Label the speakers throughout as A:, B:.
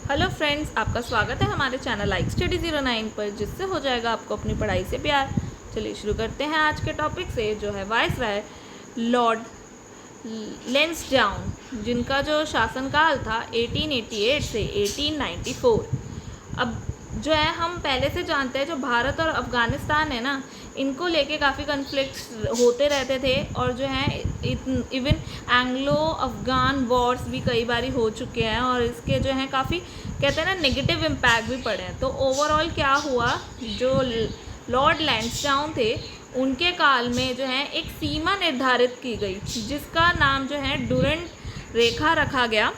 A: Hello friends, आपका स्वागत है हमारे चैनल लाइक स्टडी 09 पर, जिससे हो जाएगा आपको अपनी पढ़ाई से प्यार। चलिए शुरू करते हैं आज के टॉपिक से, जो है वाइसराय लॉर्ड लैंसडाउन, जिनका जो शासनकाल था 1888 से 1894। अब जो है हम पहले से जानते हैं, जो भारत और अफ़गानिस्तान है ना, इनको लेके काफ़ी कन्फ्लिक्ट्स होते रहते थे, और जो है इवन एंग्लो अफ़गान वॉर्स भी कई बारी हो चुके हैं, और इसके जो है काफ़ी कहते हैं ना नेगेटिव इम्पैक्ट भी पड़े हैं। तो ओवरऑल क्या हुआ, जो लॉर्ड लैंसडाउन थे उनके काल में जो है एक सीमा निर्धारित की गई, जिसका नाम जो है डुरंट रेखा रखा गया।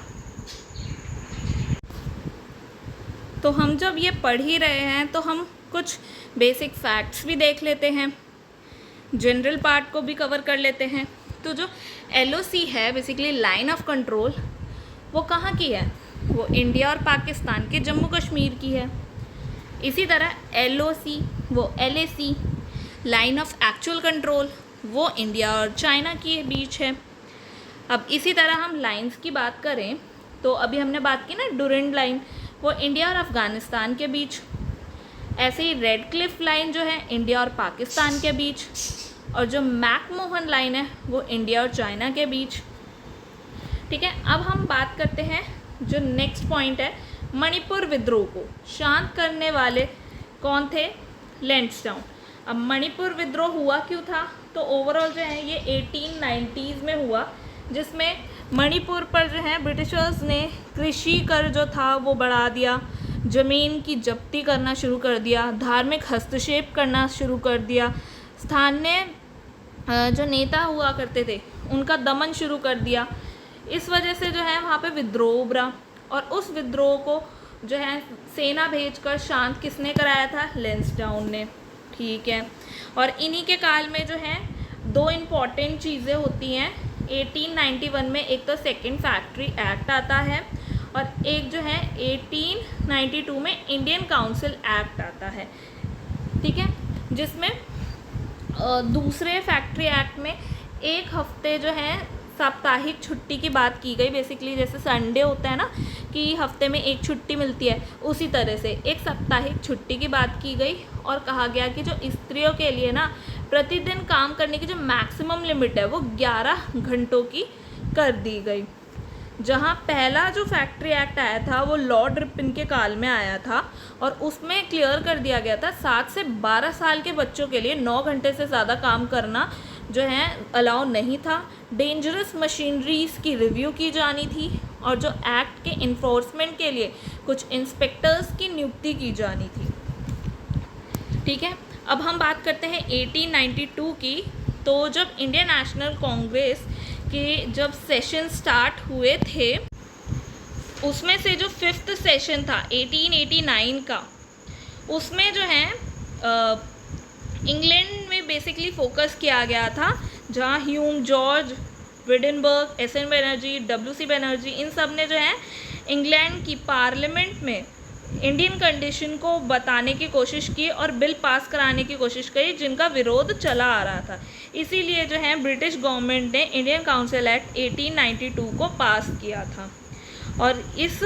A: तो हम जब ये पढ़ ही रहे हैं तो हम कुछ बेसिक फैक्ट्स भी देख लेते हैं, जनरल पार्ट को भी कवर कर लेते हैं। तो जो LOC है, बेसिकली लाइन ऑफ कंट्रोल, वो कहाँ की है? वो इंडिया और पाकिस्तान के जम्मू कश्मीर की है। इसी तरह LOC वो LAC line of actual control, वो इंडिया और चाइना के बीच है। अब इसी तरह हम लाइंस की बात करें तो अभी हमने बात की ना डुरंट लाइन, वो इंडिया और अफ़गानिस्तान के बीच। ऐसे ही रेड क्लिफ लाइन जो है इंडिया और पाकिस्तान के बीच, और जो मैकमोहन लाइन है वो इंडिया और चाइना के बीच। ठीक है, अब हम बात करते हैं जो नेक्स्ट पॉइंट है, मणिपुर विद्रोह को शांत करने वाले कौन थे? लैंसडाउन। अब मणिपुर विद्रोह हुआ क्यों था? तो ओवरऑल जो है ये 1890s में हुआ, जिसमें मणिपुर पर जो है ब्रिटिशर्स ने कृषि कर जो था वो बढ़ा दिया, ज़मीन की जब्ती करना शुरू कर दिया, धार्मिक हस्तक्षेप करना शुरू कर दिया, स्थानीय जो नेता हुआ करते थे उनका दमन शुरू कर दिया। इस वजह से जो है वहाँ पे विद्रोह उभरा, और उस विद्रोह को जो है सेना भेजकर शांत किसने कराया था? लैंसडाउन ने। ठीक है, और इन्हीं के काल में जो है दो इम्पॉर्टेंट चीज़ें होती हैं 1891 में। एक तो सेकंड फैक्ट्री एक्ट आता है, और एक जो है 1892 में इंडियन काउंसिल एक्ट आता है। ठीक है, जिसमें दूसरे फैक्ट्री एक्ट में एक हफ्ते जो है साप्ताहिक छुट्टी की बात की गई। बेसिकली जैसे संडे होता है ना कि हफ्ते में एक छुट्टी मिलती है, उसी तरह से एक साप्ताहिक छुट्टी की बात की गई, और कहा गया कि जो स्त्रियों के लिए ना प्रतिदिन काम करने की जो मैक्सिमम लिमिट है वो 11 घंटों की कर दी गई। जहाँ पहला जो फैक्ट्री एक्ट आया था वो लॉर्ड रिपन के काल में आया था, और उसमें क्लियर कर दिया गया था 7 से 12 साल के बच्चों के लिए 9 घंटे से ज़्यादा काम करना जो है अलाउ नहीं था। डेंजरस मशीनरीज की रिव्यू की जानी थी, और जो एक्ट के इन्फोर्समेंट के लिए कुछ इंस्पेक्टर्स की नियुक्ति की जानी थी। ठीक है, अब हम बात करते हैं 1892 की। तो जब इंडियन नेशनल कांग्रेस के जब सेशन स्टार्ट हुए थे, उसमें से जो 5th सेशन था 1889 का, उसमें जो है इंग्लैंड में बेसिकली फोकस किया गया था, जहाँ Hume, George Wedderburn, SN Banerjee, WC Banerjee, इन सब ने जो है इंग्लैंड की पार्लियामेंट में इंडियन कंडीशन को बताने की कोशिश की और बिल पास कराने की कोशिश करी, जिनका विरोध चला आ रहा था। इसीलिए जो है ब्रिटिश गवर्नमेंट ने इंडियन काउंसिल एक्ट 1892 को पास किया था। और इस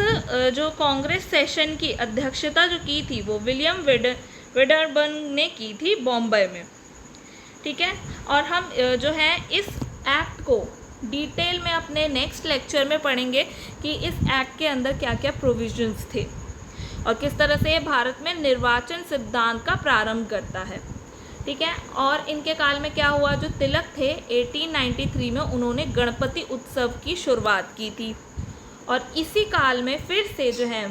A: जो कांग्रेस सेशन की अध्यक्षता जो की थी वो विलियम वेडरबर्न ने की थी बॉम्बे में। ठीक है, और हम जो है इस एक्ट को डिटेल में अपने नेक्स्ट लेक्चर में पढ़ेंगे कि इस एक्ट के अंदर क्या क्या प्रोविजंस थे, और किस तरह से ये भारत में निर्वाचन सिद्धांत का प्रारंभ करता है। ठीक है, और इनके काल में क्या हुआ, जो तिलक थे 1893 में उन्होंने गणपति उत्सव की शुरुआत की थी, और इसी काल में फिर से जो है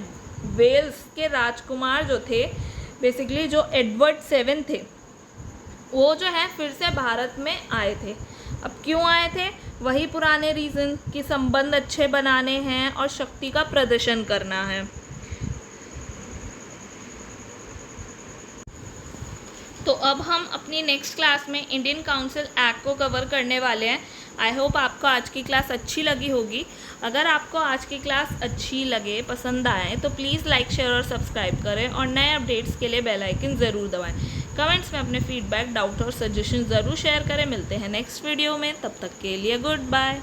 A: वेल्स के राजकुमार जो थे, बेसिकली जो एडवर्ड 7 थे, वो जो है फिर से भारत में आए थे। अब क्यों आए थे? वही पुराने रीज़न कि संबंध अच्छे बनाने हैं और शक्ति का प्रदर्शन करना है। तो अब हम अपनी नेक्स्ट क्लास में इंडियन काउंसिल एक्ट को कवर करने वाले हैं। आई होप आपको आज की क्लास अच्छी लगी होगी। अगर आपको आज की क्लास अच्छी लगे, पसंद आए, तो प्लीज़ लाइक, शेयर और सब्सक्राइब करें, और नए अपडेट्स के लिए बेल आइकन ज़रूर दबाएं। कमेंट्स में अपने फीडबैक, डाउट और सजेशन ज़रूर शेयर करें। मिलते हैं नेक्स्ट वीडियो में, तब तक के लिए गुड बाय।